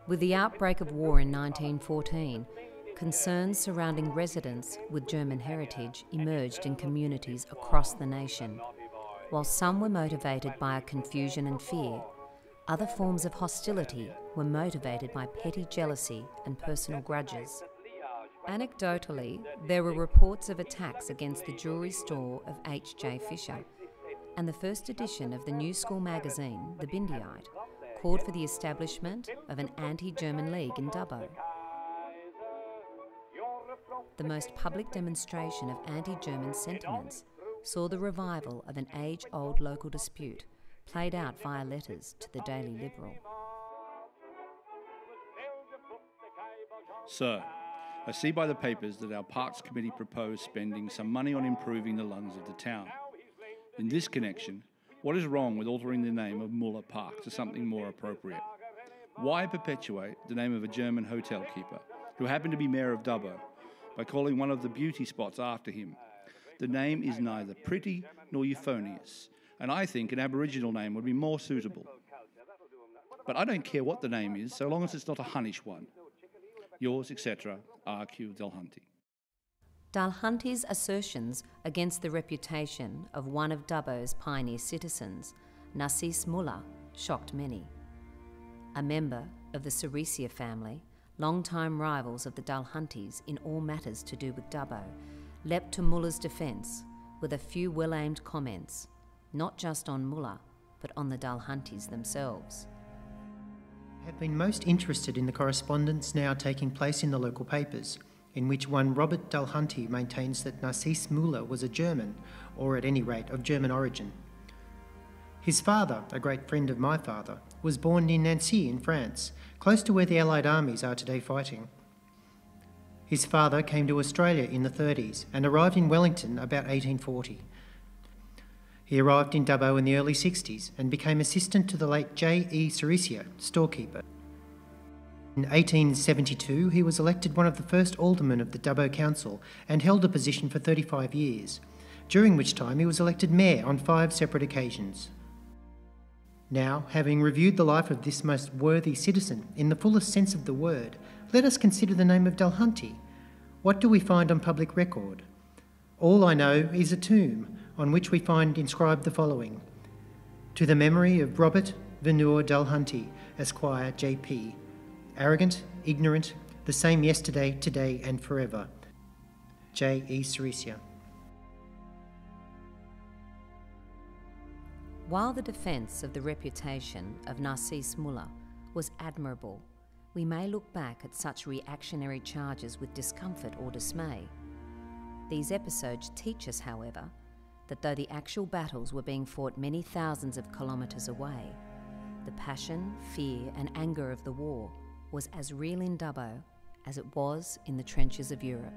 With the outbreak of war in 1914, concerns surrounding residents with German heritage emerged in communities across the nation. While some were motivated by a confusion and fear, other forms of hostility were motivated by petty jealousy and personal grudges. Anecdotally, there were reports of attacks against the jewellery store of H.J. Fisher, and the first edition of the New School magazine, The Bindiite, called for the establishment of an anti-German league in Dubbo. The most public demonstration of anti-German sentiments saw the revival of an age-old local dispute played out via letters to the Daily Liberal. Sir, I see by the papers that our Parks Committee proposed spending some money on improving the lungs of the town. In this connection, what is wrong with altering the name of Muller Park to something more appropriate? Why perpetuate the name of a German hotel keeper who happened to be mayor of Dubbo by calling one of the beauty spots after him? The name is neither pretty nor euphonious, and I think an Aboriginal name would be more suitable. But I don't care what the name is, so long as it's not a Hunnish one. Yours, etc., R.Q. Delhunty. Delhunty's assertions against the reputation of one of Dubbo's pioneer citizens, Narcisse Muller, shocked many. A member of the Ceresia family, long-time rivals of the Delhuntys in all matters to do with Dubbo, leapt to Muller's defence with a few well-aimed comments, not just on Muller, but on the Delhuntys themselves. I have been most interested in the correspondence now taking place in the local papers, in which one Robert Delhunty maintains that Narcisse Muller was a German, or at any rate of German origin. His father, a great friend of my father, was born in Nancy in France, close to where the Allied armies are today fighting. His father came to Australia in the 30s and arrived in Wellington about 1840. He arrived in Dubbo in the early 60s and became assistant to the late J.E. Ceresia, storekeeper. In 1872, he was elected one of the first aldermen of the Dubbo Council and held the position for 35 years, during which time he was elected mayor on 5 separate occasions. Now, having reviewed the life of this most worthy citizen in the fullest sense of the word, let us consider the name of Delhunty. What do we find on public record? All I know is a tomb on which we find inscribed the following: To the memory of Robert Venure Delhunty, Esquire, J.P., arrogant, ignorant, the same yesterday, today and forever. J.E. Ceresia. While the defence of the reputation of Narcisse Muller was admirable, we may look back at such reactionary charges with discomfort or dismay. These episodes teach us, however, that though the actual battles were being fought many thousands of kilometres away, the passion, fear and anger of the war was as real in Dubbo as it was in the trenches of Europe.